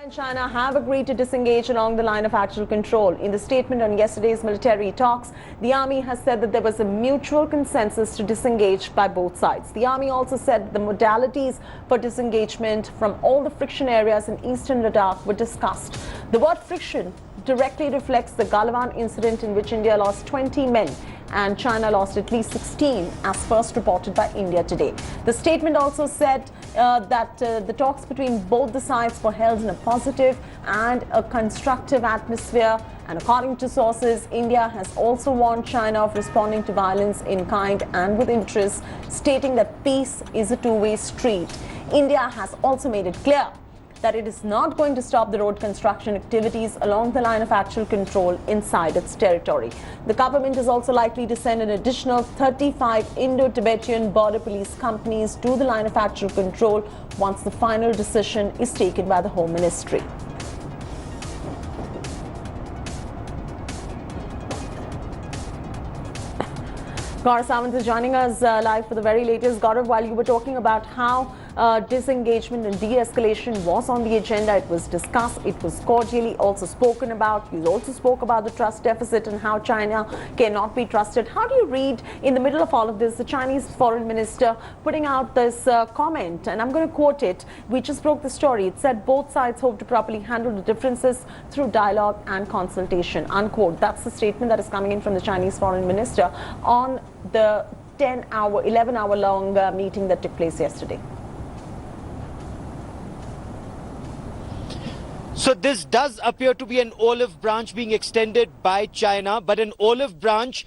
And China have agreed to disengage along the line of actual control. In the statement on yesterday's military talks, the army has said that there was a mutual consensus to disengage by both sides. The army also said the modalities for disengagement from all the friction areas in eastern Ladakh were discussed. The word friction directly reflects the Galwan incident in which India lost 20 men and China lost at least 16, as first reported by India today. The statement also said that the talks between both the sides were held in a positive and a constructive atmosphere. And according to sources, India has also warned China of responding to violence in kind and with interest, stating that peace is a two-way street. India has also made it clear that it is not going to stop the road construction activities along the line of actual control inside its territory. The government is also likely to send an additional 35 Indo-Tibetan border police companies to the line of actual control once the final decision is taken by the Home Ministry. Gaurav Sawant is joining us live for the very latest. Gaurav, while you were talking about how disengagement and de-escalation was on the agenda, it was discussed, it was cordially also spoken about. You also spoke about the trust deficit and how China cannot be trusted. How do you read, in the middle of all of this, the Chinese foreign minister putting out this comment, and I'm going to quote it. We just broke the story. It said both sides hope to properly handle the differences through dialogue and consultation, unquote. That's the statement that is coming in from the Chinese foreign minister on the 11-hour long meeting that took place yesterday. So this does appear to be an olive branch being extended by China, but an olive branch,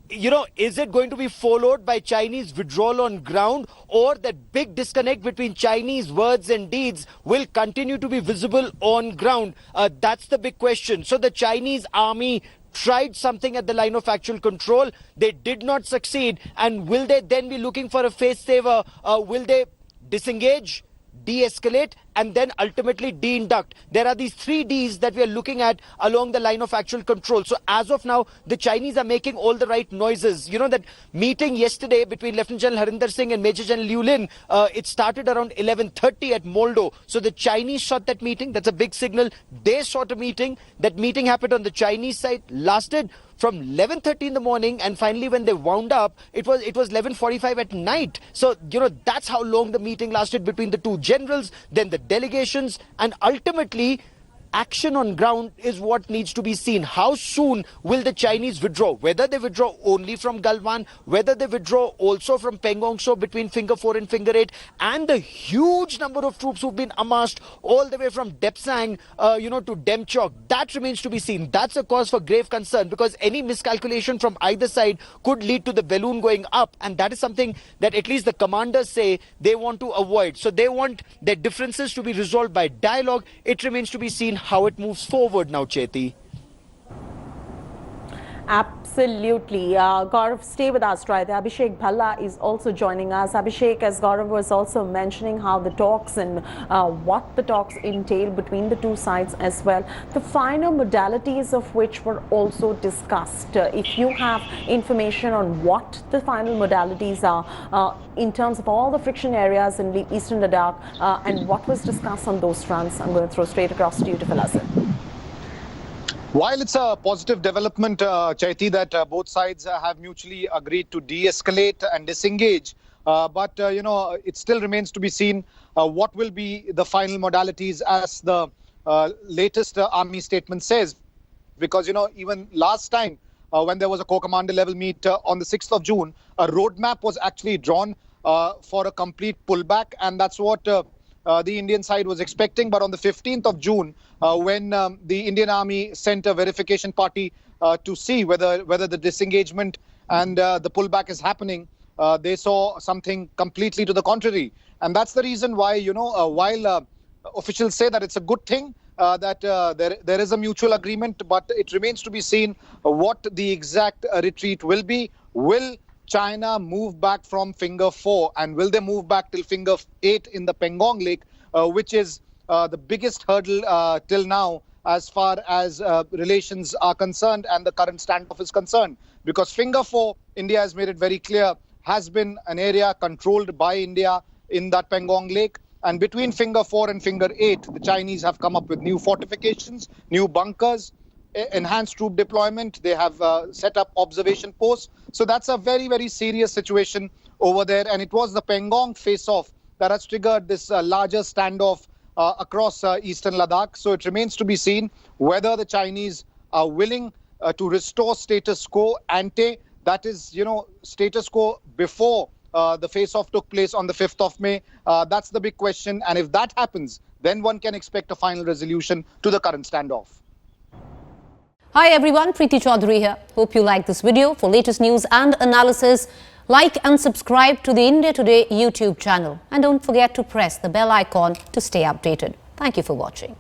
is it going to be followed by Chinese withdrawal on ground, or that big disconnect between Chinese words and deeds will continue to be visible on ground? That's the big question. So the Chinese army tried something at the line of actual control. They did not succeed. And will they then be looking for a face saver? Will they disengage, de-escalate, and then ultimately deinduct? There are these 3 Ds that we are looking at along the line of actual control. So as of now, the Chinese are making all the right noises. That meeting yesterday between Lieutenant General Harinder Singh and Major General Liu Lin, it started around 11:30 at Moldo. So the Chinese shot that meeting. That's a big signal. They shot a meeting. That meeting happened on the Chinese side, lasted from 11:30 in the morning, and finally when they wound up, it was 11:45 at night. So that's how long the meeting lasted between the two generals, then the delegations, and ultimately action on ground is what needs to be seen. How soon will the Chinese withdraw? Whether they withdraw only from Galwan, whether they withdraw also from Pangong Tso between Finger 4 and Finger 8, and the huge number of troops who've been amassed all the way from Depsang, to Demchok, that remains to be seen. That's a cause for grave concern, because any miscalculation from either side could lead to the balloon going up, and that is something that at least the commanders say they want to avoid. So they want their differences to be resolved by dialogue. It remains to be seen how it moves forward now, Cheti. Absolutely. Gaurav, stay with us right there. Abhishek Bhalla is also joining us. Abhishek, as Gaurav was also mentioning how the talks and what the talks entail between the two sides as well, the final modalities of which were also discussed. If you have information on what the final modalities are in terms of all the friction areas in the eastern Ladakh and what was discussed on those fronts, I'm going to throw straight across to you to fill us in. While it's a positive development, Chaiti, that both sides have mutually agreed to de-escalate and disengage, but it still remains to be seen what will be the final modalities, as the latest army statement says. Because, even last time when there was a co-commander level meet on the 6th of June, a roadmap was actually drawn for a complete pullback, and that's what the Indian side was expecting. But on the 15th of June, when the Indian Army sent a verification party to see whether the disengagement and the pullback is happening, they saw something completely to the contrary. And that's the reason why, while officials say that it's a good thing, that there is a mutual agreement, but it remains to be seen what the exact retreat will be. Will China move back from Finger 4, and will they move back till Finger 8 in the Pangong Lake, which is the biggest hurdle till now as far as relations are concerned and the current standoff is concerned? Because Finger 4, India has made it very clear, has been an area controlled by India in that Pangong Lake. And between finger 4 and finger 8, the Chinese have come up with new fortifications, new bunkers, enhanced troop deployment. They have set up observation posts. So that's a very, very serious situation over there. And it was the Pangong face-off that has triggered this larger standoff across eastern Ladakh. So it remains to be seen whether the Chinese are willing to restore status quo ante. That is, status quo before the face-off took place on the 5th of May. That's the big question. And if that happens, then one can expect a final resolution to the current standoff. Hi everyone, Preeti Chaudhary here. Hope you like this video. For latest news and analysis, like and subscribe to the India Today YouTube channel. And don't forget to press the bell icon to stay updated. Thank you for watching.